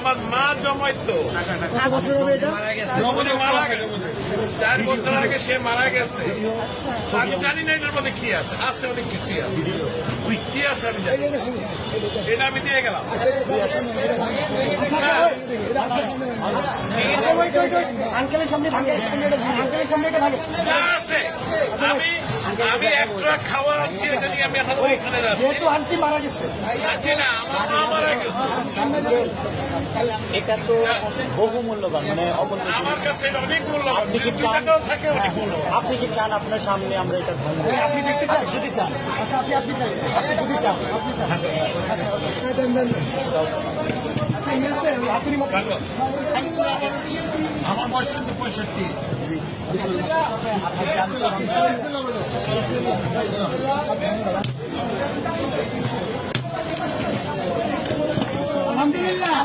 আমার মা জমাইতো, মারা গেছে 4 বছর আগে, সে মারা গেছে। আমি জানি না এটার মধ্যে কি আছে, আছে অনেক কিছুই আছে, কি আছে আমি জানি, এটা আমি দিয়ে গেলাম। যা আছে আমি এক ট্রাক খাওয়া আনছি, এটা নিয়ে আমি এখন ওইখানে যাচ্ছি। আন্টি মারা গেছে, না আমার মা মারা গেছে, এটা তো বহু মূল্যবান, মানে আমার কাছে এটা অনেক মূল্যবান। আপনি কি চান, টাকাও থাকে অনেক মূল্যবান। আপনি কি চান আপনার সামনে আমরা এটা ভাঙবো? আপনি দেখতে চান? যদি চান, আচ্ছা আপনি চান, আপনি যদি চান, আপনি চান, আমার বয়স কিন্তু 65। আলহামদুলিল্লাহ।